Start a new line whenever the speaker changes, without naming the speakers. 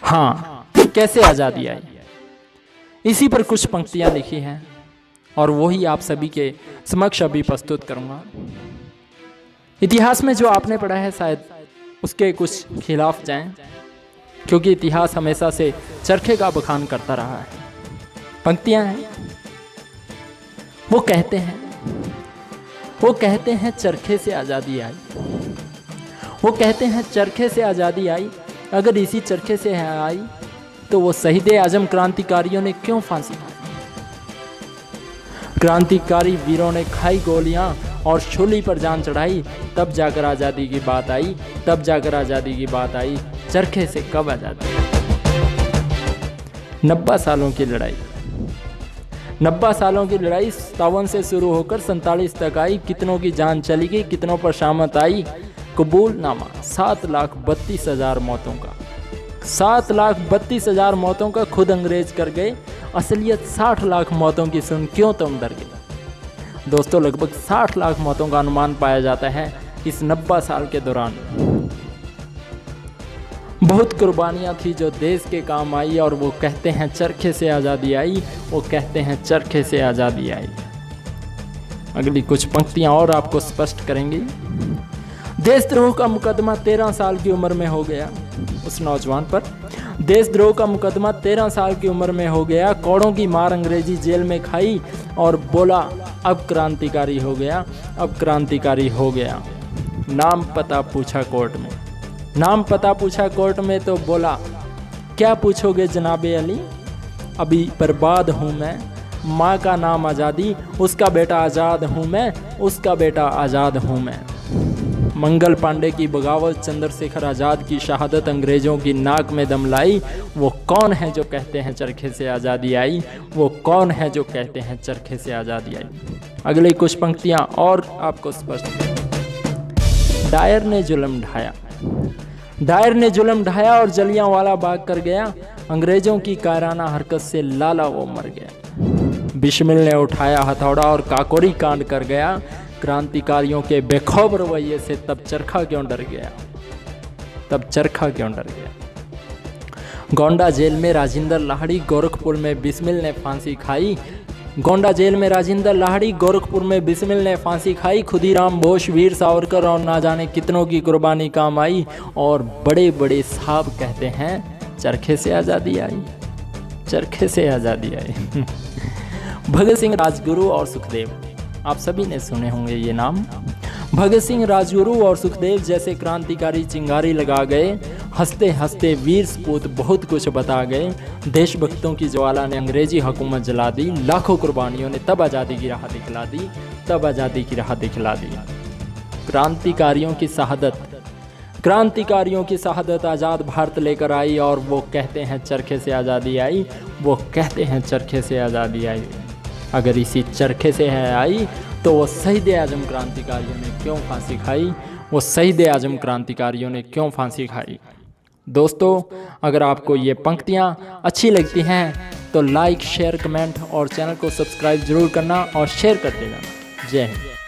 हाँ, कैसे आज़ादी आई, इसी पर कुछ पंक्तियाँ लिखी हैं और वही आप सभी के समक्ष अभी प्रस्तुत करूँगा। इतिहास में जो आपने पढ़ा है शायद उसके कुछ खिलाफ जाएं, क्योंकि इतिहास हमेशा से चरखे का बखान करता रहा है। पंक्तियाँ हैं, वो कहते हैं चरखे से आज़ादी आई, वो कहते हैं चरखे से आज़ादी आई, अगर इसी चरखे से आई तो वो शहीद आजम क्रांतिकारियों ने क्यों फांसी खाई। क्रांतिकारी वीरों ने खाई गोलियां और शूली पर जान चढ़ाई, तब जाकर आज़ादी की बात आई, तब जाकर आज़ादी की बात आई, चरखे से कब आज़ादी। 90 सालों की लड़ाई, 90 सालों की लड़ाई 57 से शुरू होकर 47 तक आई, कितनों की जान चली गई, कितनों पर शामत आई। कबूलनामा 7,32,000 मौतों का, 7,32,000 मौतों का खुद अंग्रेज कर गए। असलियत 60 लाख मौतों की सुन क्यों तुम डर गए। दोस्तों, लगभग 60 लाख मौतों का अनुमान पाया जाता है इस 90 साल के दौरान। बहुत कुर्बानियाँ थी जो देश के काम आई, और वो कहते हैं चरखे से आज़ादी आई, वो कहते हैं चरखे से आज़ादी आई। अगली कुछ पंक्तियाँ और आपको स्पष्ट करेंगी। देशद्रोह का मुकदमा 13 साल की उम्र में हो गया उस नौजवान पर, देशद्रोह का मुकदमा 13 साल की उम्र में हो गया, कौड़ों की मार अंग्रेजी जेल में खाई और बोला अब क्रांतिकारी हो गया, अब क्रांतिकारी हो गया। नाम पता पूछा कोर्ट में, नाम पता पूछा कोर्ट में तो बोला क्या पूछोगे जनाबे अली, अभी बर्बाद हूँ मैं, माँ का नाम आज़ादी, उसका बेटा आज़ाद हूँ मैं, उसका बेटा आज़ाद हूँ मैं। मंगल पांडे की बगावत, चंद्रशेखर आज़ाद की शहादत अंग्रेज़ों की नाक में दम लाई। वो कौन है जो कहते हैं चरखे से आज़ादी आई, वो कौन है जो कहते हैं चरखे से आज़ादी आई। अगली कुछ पंक्तियाँ और आपको स्पष्ट। डायर ने जुल्म ढाया, डायर ने जुल्म ढाया और जलियांवाला बाग कर गया, अंग्रेज़ों की कायराना हरकत से लाला वो मर गया। बिस्मिल ने उठाया हथौड़ा और काकोरी कांड कर गया, क्रांतिकारियों के बेखौफ रवैये से तब चरखा क्यों डर गया, तब चरखा क्यों डर गया। गोंडा जेल में राजेंद्र लाहिड़ी, गोरखपुर में बिस्मिल ने फांसी खाई, गोंडा जेल में राजेंद्र लाहिड़ी, गोरखपुर में बिस्मिल ने फांसी खाई। खुदीराम बोस, वीर सावरकर और ना जाने कितनों की कुर्बानी काम आई, और बड़े बड़े साहब कहते हैं चरखे से आज़ादी आई, चरखे से आज़ादी आई। भगत सिंह, राजगुरु और सुखदेव, आप सभी ने सुने होंगे ये नाम। भगत सिंह, राजगुरु और सुखदेव जैसे क्रांतिकारी चिंगारी लगा गए, हंसते हंसते वीर सपूत बहुत कुछ बता गए। देशभक्तों की ज्वाला ने अंग्रेजी हुकूमत जला दी, लाखों कुर्बानियों ने तब आज़ादी की राह दिखला दी, तब आज़ादी की राह दिखला दी। क्रांतिकारियों की शहादत, क्रांतिकारियों की शहादत आज़ाद भारत लेकर आई, और वो कहते हैं चरखे से आज़ादी आई, वो कहते हैं चरखे से आज़ादी आई। अगर इसी चरखे से है आई तो वो शहीद आजम क्रांतिकारियों ने क्यों फांसी खाई, वो शहीद आजम क्रांतिकारियों ने क्यों फांसी खाई। दोस्तों, अगर आपको ये पंक्तियाँ अच्छी लगती हैं तो लाइक, शेयर, कमेंट और चैनल को सब्सक्राइब जरूर करना और शेयर करते जाना। जय हिंद।